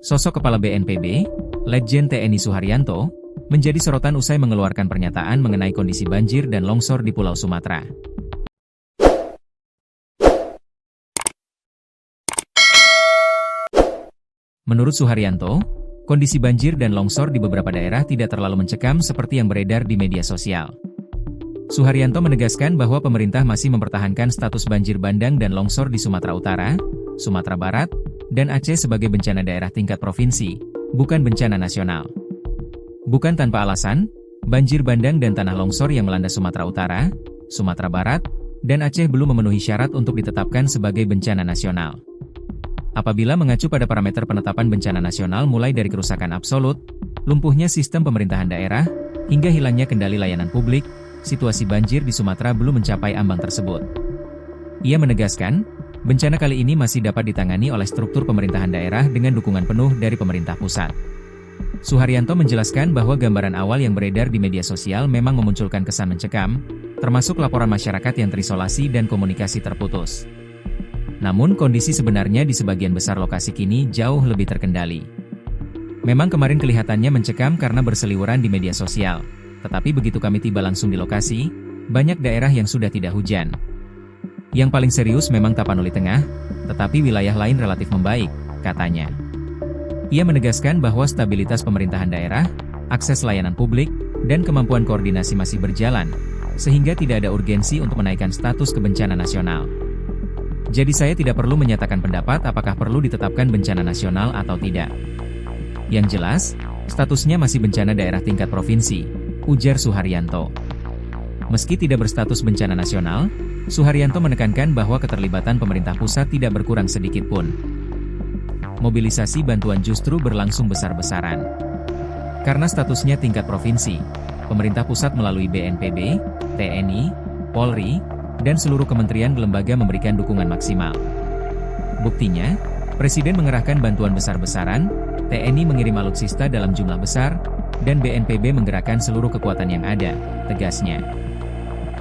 Sosok Kepala BNPB, Letjen TNI Suharyanto, menjadi sorotan usai mengeluarkan pernyataan mengenai kondisi banjir dan longsor di Pulau Sumatera. Menurut Suharyanto, kondisi banjir dan longsor di beberapa daerah tidak terlalu mencekam seperti yang beredar di media sosial. Suharyanto menegaskan bahwa pemerintah masih mempertahankan status banjir bandang dan longsor di Sumatera Utara, Sumatera Barat, dan Aceh sebagai bencana daerah tingkat provinsi, bukan bencana nasional. Bukan tanpa alasan, banjir bandang dan tanah longsor yang melanda Sumatera Utara, Sumatera Barat, dan Aceh belum memenuhi syarat untuk ditetapkan sebagai bencana nasional. Apabila mengacu pada parameter penetapan bencana nasional mulai dari kerusakan absolut, lumpuhnya sistem pemerintahan daerah, hingga hilangnya kendali layanan publik, situasi banjir di Sumatera belum mencapai ambang tersebut. Ia menegaskan, bencana kali ini masih dapat ditangani oleh struktur pemerintahan daerah dengan dukungan penuh dari pemerintah pusat. Suharyanto menjelaskan bahwa gambaran awal yang beredar di media sosial memang memunculkan kesan mencekam, termasuk laporan masyarakat yang terisolasi dan komunikasi terputus. Namun kondisi sebenarnya di sebagian besar lokasi kini jauh lebih terkendali. Memang kemarin kelihatannya mencekam karena berseliweran di media sosial, tetapi begitu kami tiba langsung di lokasi, banyak daerah yang sudah tidak hujan. Yang paling serius memang Tapanuli Tengah, tetapi wilayah lain relatif membaik, katanya. Ia menegaskan bahwa stabilitas pemerintahan daerah, akses layanan publik, dan kemampuan koordinasi masih berjalan, sehingga tidak ada urgensi untuk menaikkan status kebencana nasional. Jadi saya tidak perlu menyatakan pendapat apakah perlu ditetapkan bencana nasional atau tidak. Yang jelas, statusnya masih bencana daerah tingkat provinsi, ujar Suharyanto. Meski tidak berstatus bencana nasional, Suharyanto menekankan bahwa keterlibatan pemerintah pusat tidak berkurang sedikit pun. Mobilisasi bantuan justru berlangsung besar-besaran. Karena statusnya tingkat provinsi, pemerintah pusat melalui BNPB, TNI, Polri, dan seluruh kementerian lembaga memberikan dukungan maksimal. Buktinya, Presiden mengerahkan bantuan besar-besaran, TNI mengirim alutsista dalam jumlah besar, dan BNPB menggerakkan seluruh kekuatan yang ada, tegasnya.